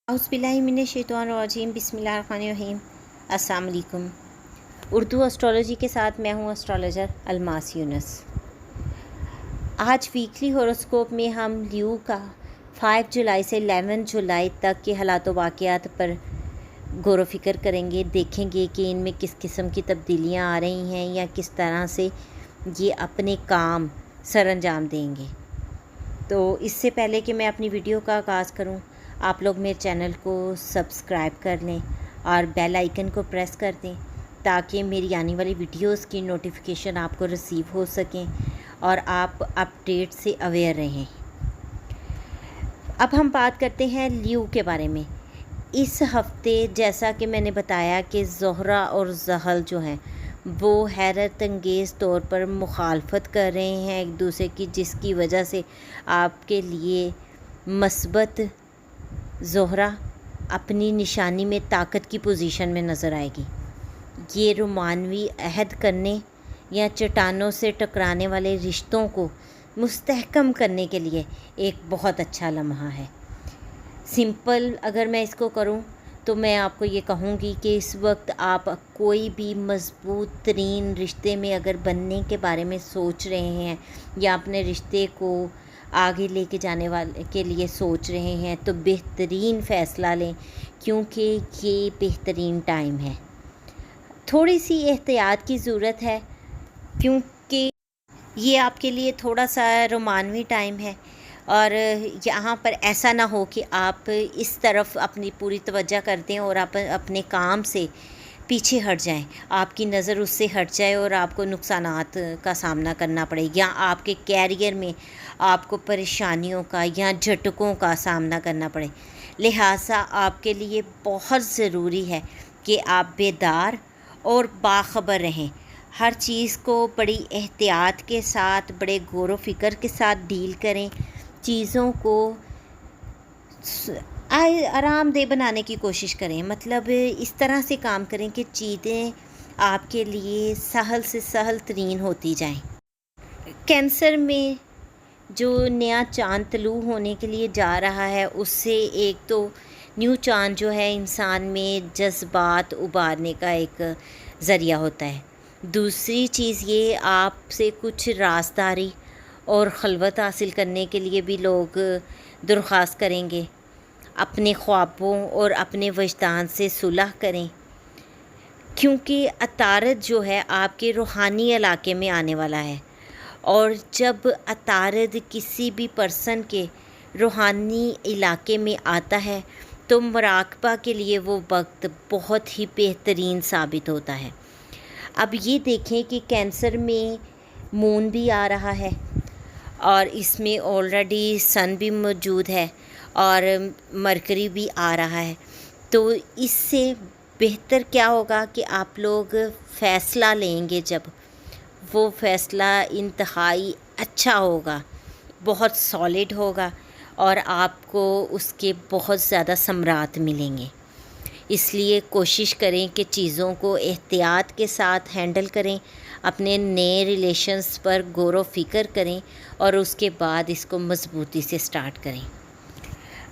औज़ुबिल्लाहिमिनश्शैतानिर्रजीम बिस्मिल्लाहिर्रहमानिर्रहीम। अस्सलाम वालेकुम। उर्दू एस्ट्रोलॉजी के साथ मैं हूँ एस्ट्रोलॉजर अलमास यूनुस। आज वीकली हॉरोस्कोप में हम लियो का 5 जुलाई से 11 जुलाई तक के हालात वाक़यात पर गौर व फ़िक्र करेंगे। देखेंगे कि इनमें किस किस्म की तब्दीलियाँ आ रही हैं या किस तरह से ये अपने काम सर अंजाम देंगे। तो इससे पहले कि मैं अपनी वीडियो का आगाज़ करूं, आप लोग मेरे चैनल को सब्सक्राइब कर लें और बेल आइकन को प्रेस कर दें ताकि मेरी आने वाली वीडियोस की नोटिफिकेशन आपको रिसीव हो सकें और आप अपडेट से अवेयर रहें। अब हम बात करते हैं लियो के बारे में। इस हफ़्ते जैसा कि मैंने बताया कि ज़ोहरा और ज़हल जो हैं वो हैरत अंगेज़ तौर पर मुखालफत कर रहे हैं एक दूसरे की, जिसकी वजह से आपके लिए मस्बत ज़ोहरा अपनी निशानी में ताकत की पोजीशन में नज़र आएगी। ये रोमानवी अहद करने या चट्टानों से टकराने वाले रिश्तों को मुस्तहकम करने के लिए एक बहुत अच्छा लम्हा है। सिंपल अगर मैं इसको करूं तो मैं आपको ये कहूँगी कि इस वक्त आप कोई भी मज़बूत तरीन रिश्ते में अगर बनने के बारे में सोच रहे हैं या अपने रिश्ते को आगे लेके जाने वाले के लिए सोच रहे हैं तो बेहतरीन फ़ैसला लें, क्योंकि ये बेहतरीन टाइम है। थोड़ी सी एहतियात की ज़रूरत है क्योंकि ये आपके लिए थोड़ा सा रोमानवी टाइम है और यहाँ पर ऐसा ना हो कि आप इस तरफ अपनी पूरी तवज्जो कर दें और आप अपने काम से पीछे हट जाएं, आपकी नज़र उससे हट जाए और आपको नुकसानात का सामना करना पड़े या आपके कैरियर में आपको परेशानियों का या झटकों का सामना करना पड़े। लिहाजा आपके लिए बहुत ज़रूरी है कि आप बेदार और बाखबर रहें। हर चीज़ को बड़ी एहतियात के साथ, बड़े गौर व फ़िक्र के साथ डील करें। चीज़ों को आरामदेह बनाने की कोशिश करें, मतलब इस तरह से काम करें कि चीज़ें आपके लिए सहल से सहल तरीन होती जाएं। कैंसर में जो नया चाँद तलू होने के लिए जा रहा है, उससे एक तो न्यू चाँद जो है इंसान में जज्बात उबारने का एक ज़रिया होता है। दूसरी चीज़ ये आपसे कुछ राज़दारी और खलवत हासिल करने के लिए भी लोग दरख्वास्त करेंगे। अपने ख्वाबों और अपने वजदान से सुलह करें, क्योंकि अतारद जो है आपके रूहानी इलाके में आने वाला है और जब अतारद किसी भी पर्सन के रूहानी इलाके में आता है तो मुराकबा के लिए वो वक्त बहुत ही बेहतरीन साबित होता है। अब ये देखें कि कैंसर में मून भी आ रहा है और इसमें ऑलरेडी सन भी मौजूद है और मरकरी भी आ रहा है। तो इससे बेहतर क्या होगा कि आप लोग फ़ैसला लेंगे, जब वो फ़ैसला इंतहाई अच्छा होगा, बहुत सॉलिड होगा और आपको उसके बहुत ज़्यादा समरात मिलेंगे। इसलिए कोशिश करें कि चीज़ों को एहतियात के साथ हैंडल करें, अपने नए रिलेशंस पर गौर व फ़िक्र करें और उसके बाद इसको मज़बूती से स्टार्ट करें।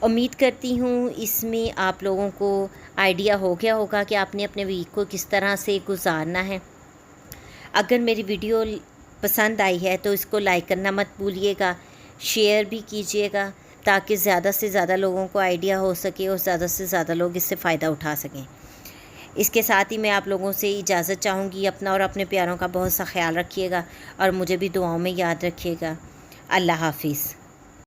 उम्मीद करती हूँ इसमें आप लोगों को आइडिया हो गया होगा कि आपने अपने वीक को किस तरह से गुजारना है। अगर मेरी वीडियो पसंद आई है तो इसको लाइक करना मत भूलिएगा, शेयर भी कीजिएगा ताकि ज़्यादा से ज़्यादा लोगों को आइडिया हो सके और ज़्यादा से ज़्यादा लोग इससे फ़ायदा उठा सकें। इसके साथ ही मैं आप लोगों से इजाज़त चाहूँगी। अपना और अपने प्यारों का बहुत सा ख्याल रखिएगा और मुझे भी दुआओं में याद रखिएगा। अल्लाह हाफ़िज़।